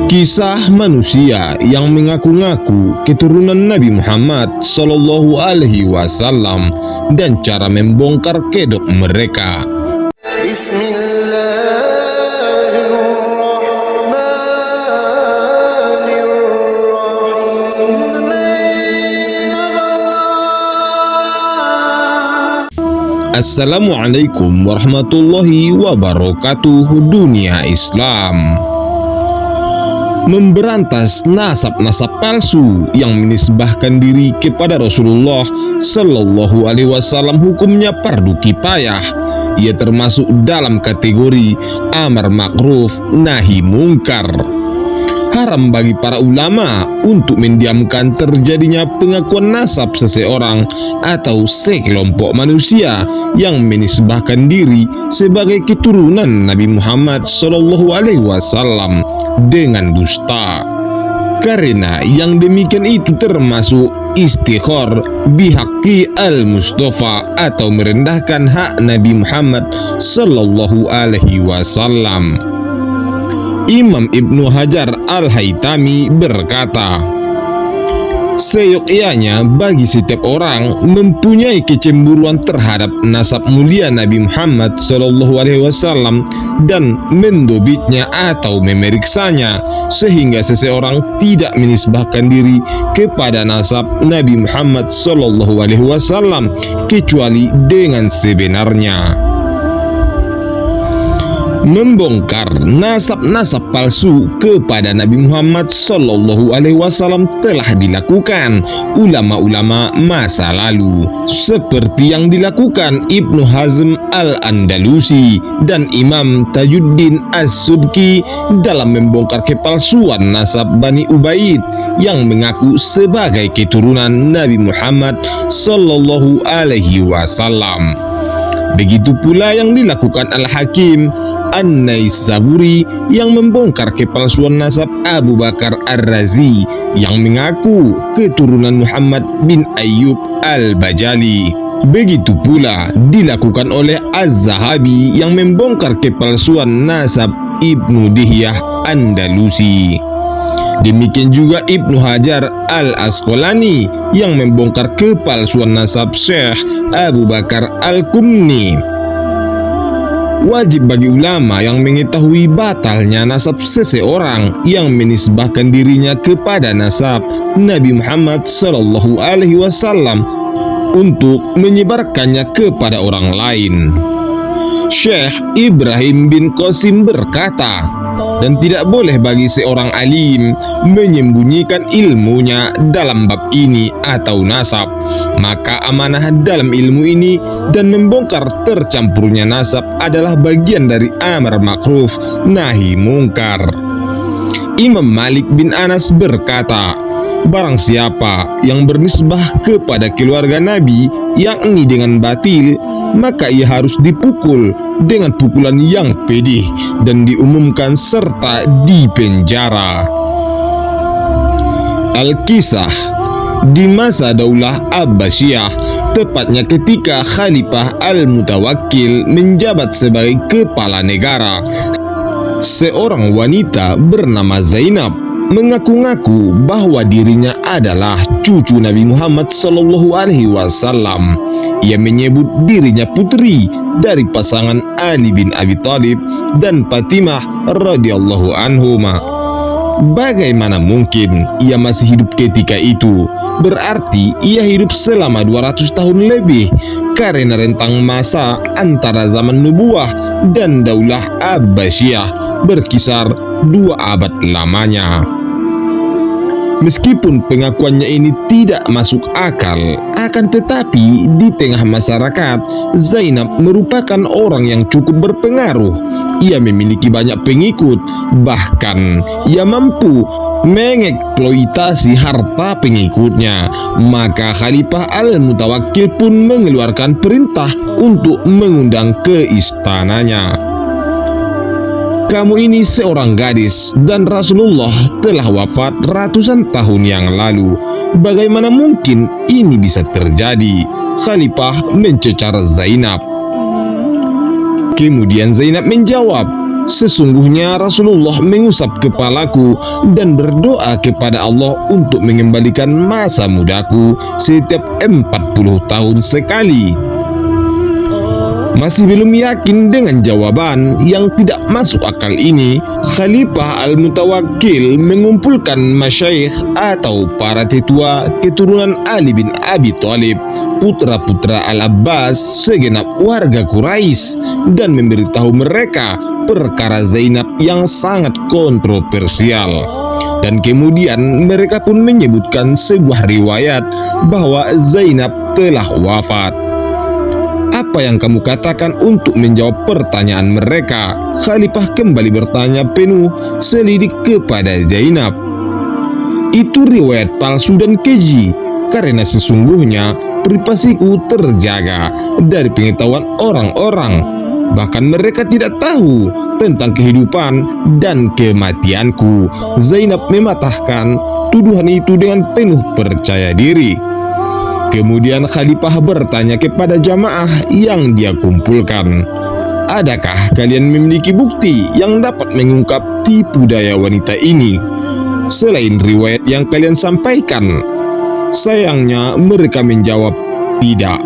Kisah manusia yang mengaku-ngaku keturunan Nabi Muhammad Sallallahu Alaihi Wasallam dan cara membongkar kedok mereka. Assalamualaikum warahmatullahi wabarakatuh, dunia Islam. Memberantas nasab-nasab palsu yang menisbahkan diri kepada Rasulullah Sallallahu Alaihi Wasallam hukumnya fardu kifayah. Ia termasuk dalam kategori amar ma'ruf nahi mungkar. Haram bagi para ulama untuk mendiamkan terjadinya pengakuan nasab seseorang atau sekelompok manusia yang menisbahkan diri sebagai keturunan Nabi Muhammad Sallallahu Alaihi Wasallam dengan dusta. Karena yang demikian itu termasuk istighfar bihaqqi al-Mustafa atau merendahkan hak Nabi Muhammad Sallallahu Alaihi Wasallam. Imam Ibnu Hajar Al-Haytami berkata, seyogyanya bagi setiap orang mempunyai kecemburuan terhadap nasab mulia Nabi Muhammad Sallallahu Alaihi Wasallam dan mendobitnya atau memeriksanya, sehingga seseorang tidak menisbahkan diri kepada nasab Nabi Muhammad Sallallahu Alaihi Wasallam kecuali dengan sebenarnya. Membongkar nasab-nasab palsu kepada Nabi Muhammad Sallallahu Alaihi Wasallam telah dilakukan ulama-ulama masa lalu, seperti yang dilakukan Ibnu Hazm Al-Andalusi dan Imam Tajuddin As-Subki dalam membongkar kepalsuan nasab Bani Ubaid yang mengaku sebagai keturunan Nabi Muhammad Sallallahu Alaihi Wasallam. Begitu pula yang dilakukan Al-Hakim An-Naisaburi yang membongkar kepalsuan nasab Abu Bakar Ar-Razi yang mengaku keturunan Muhammad bin Ayyub Al-Bajali. Begitu pula dilakukan oleh Az-Zahabi yang membongkar kepalsuan nasab Ibnu Dihyah Andalusi. Demikian juga Ibnu Hajar Al-Asqalani yang membongkar kepalsuan nasab Syekh Abu Bakar Al-Qumni. Wajib bagi ulama yang mengetahui batalnya nasab seseorang yang menisbahkan dirinya kepada nasab Nabi Muhammad Sallallahu Alaihi Wasallam untuk menyebarkannya kepada orang lain. Syekh Ibrahim bin Qasim berkata, dan tidak boleh bagi seorang alim menyembunyikan ilmunya dalam bab ini atau nasab, maka amanah dalam ilmu ini dan membongkar tercampurnya nasab adalah bagian dari amar ma'ruf nahi mungkar. Imam Malik bin Anas berkata, barang siapa yang bernisbah kepada keluarga Nabi yakni dengan batil, maka ia harus dipukul dengan pukulan yang pedih dan diumumkan serta dipenjara. Al-Kisah di masa Daulah Abbasiyah, tepatnya ketika Khalifah Al-Mutawakkil menjabat sebagai kepala negara, seorang wanita bernama Zainab mengaku-ngaku bahwa dirinya adalah cucu Nabi Muhammad Sallallahu Alaihi Wasallam. Ia menyebut dirinya putri dari pasangan Ali bin Abi Thalib dan Fatimah radhiyallahu anhuma. Bagaimana mungkin ia masih hidup ketika itu? Berarti ia hidup selama 200 tahun lebih, karena rentang masa antara zaman nubuah dan Daulah Abbasiyah berkisar 2 abad lamanya. Meskipun pengakuannya ini tidak masuk akal, akan tetapi di tengah masyarakat, Zainab merupakan orang yang cukup berpengaruh. Ia memiliki banyak pengikut, bahkan ia mampu mengeksploitasi harta pengikutnya. Maka Khalifah Al-Mutawakkil pun mengeluarkan perintah untuk mengundang ke istananya. Kamu ini seorang gadis dan Rasulullah telah wafat ratusan tahun yang lalu. Bagaimana mungkin ini bisa terjadi? Khalifah mencecar Zainab. Kemudian Zainab menjawab, Sesungguhnya Rasulullah mengusap kepalaku dan berdoa kepada Allah untuk mengembalikan masa mudaku setiap 40 tahun sekali. Masih belum yakin dengan jawaban yang tidak masuk akal ini, Khalifah Al-Mutawakkil mengumpulkan masyayikh atau para tetua keturunan Ali bin Abi Thalib, putra-putra Al-Abbas, segenap warga Quraisy, dan memberitahu mereka perkara Zainab yang sangat kontroversial. Dan kemudian mereka pun menyebutkan sebuah riwayat bahwa Zainab telah wafat. Apa yang kamu katakan untuk menjawab pertanyaan mereka? Khalifah kembali bertanya penuh selidik kepada Zainab. Itu riwayat palsu dan keji, karena sesungguhnya privasiku terjaga dari pengetahuan orang-orang. Bahkan mereka tidak tahu tentang kehidupan dan kematianku. Zainab mematahkan tuduhan itu dengan penuh percaya diri. Kemudian Khalifah bertanya kepada jamaah yang dia kumpulkan, adakah kalian memiliki bukti yang dapat mengungkap tipu daya wanita ini selain riwayat yang kalian sampaikan? Sayangnya mereka menjawab tidak.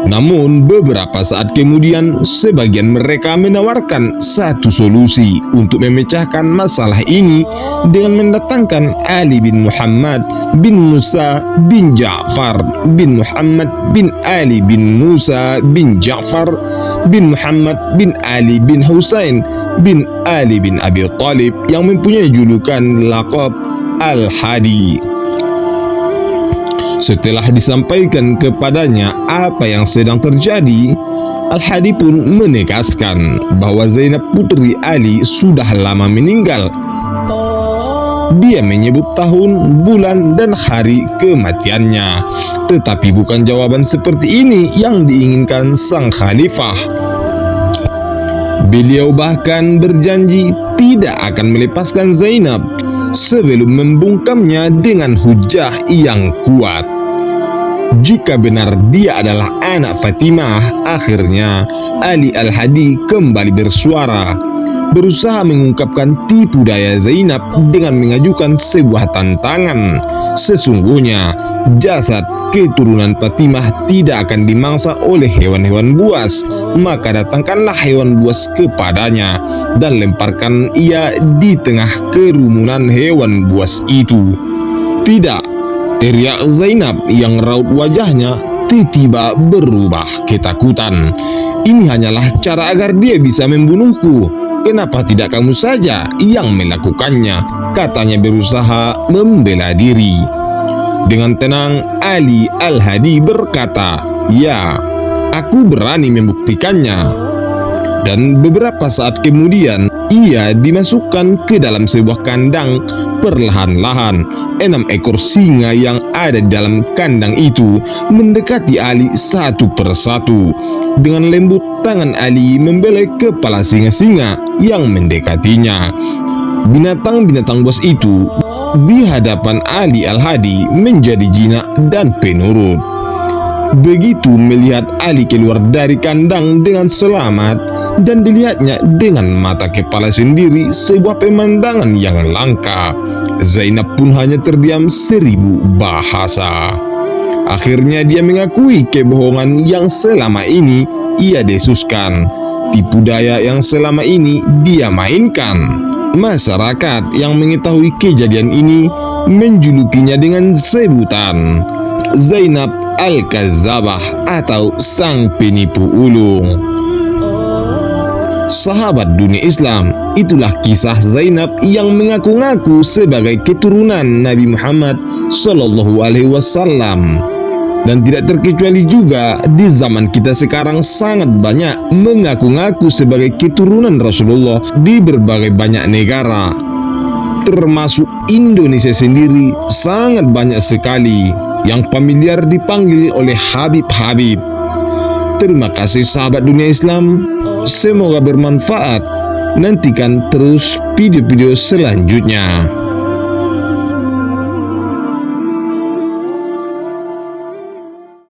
Namun beberapa saat kemudian sebagian mereka menawarkan satu solusi untuk memecahkan masalah ini dengan mendatangkan Ali bin Muhammad bin Musa bin Ja'far bin Muhammad bin Ali bin Musa bin Ja'far bin Muhammad bin Ali bin Husain bin Ali bin Abi Thalib yang mempunyai julukan laqab Al-Hadi. Setelah disampaikan kepadanya apa yang sedang terjadi, Al-Hadi pun menegaskan bahwa Zainab putri Ali sudah lama meninggal. Dia menyebut tahun, bulan, dan hari kematiannya. Tetapi bukan jawaban seperti ini yang diinginkan sang khalifah. Beliau bahkan berjanji tidak akan melepaskan Zainab sebelum membungkamnya dengan hujah yang kuat. Jika benar dia adalah anak Fatimah, akhirnya Ali Al-Hadi kembali bersuara, berusaha mengungkapkan tipu daya Zainab dengan mengajukan sebuah tantangan. Sesungguhnya jasad keturunan Fatimah tidak akan dimangsa oleh hewan-hewan buas, maka datangkanlah hewan buas kepadanya dan lemparkan ia di tengah kerumunan hewan buas itu. Tidak, teriak Zainab yang raut wajahnya tiba-tiba berubah ketakutan. Ini hanyalah cara agar dia bisa membunuhku. Kenapa tidak kamu saja yang melakukannya? Katanya berusaha membela diri. Dengan tenang, Ali Al-Hadi berkata, ya, aku berani membuktikannya. Dan beberapa saat kemudian, ia dimasukkan ke dalam sebuah kandang perlahan-lahan. 6 ekor singa yang ada di dalam kandang itu mendekati Ali satu persatu. Dengan lembut, tangan Ali membelai kepala singa-singa yang mendekatinya. Binatang-binatang buas itu di hadapan Ali Al-Hadi menjadi jinak dan penurut. Begitu melihat Ali keluar dari kandang dengan selamat dan dilihatnya dengan mata kepala sendiri, sebuah pemandangan yang langka. Zainab pun hanya terdiam 1000 bahasa. Akhirnya dia mengakui kebohongan yang selama ini ia desuskan, tipu daya yang selama ini dia mainkan. Masyarakat yang mengetahui kejadian ini menjulukinya dengan sebutan Zainab Al-Kazzabah atau sang penipu ulung. Sahabat dunia Islam, itulah kisah Zainab yang mengaku-ngaku sebagai keturunan Nabi Muhammad SAW. Dan tidak terkecuali juga di zaman kita sekarang sangat banyak mengaku-ngaku sebagai keturunan Rasulullah di berbagai banyak negara. Termasuk Indonesia sendiri sangat banyak sekali yang familiar dipanggil oleh Habib-Habib. Terima kasih sahabat dunia Islam, semoga bermanfaat. Nantikan terus video-video selanjutnya.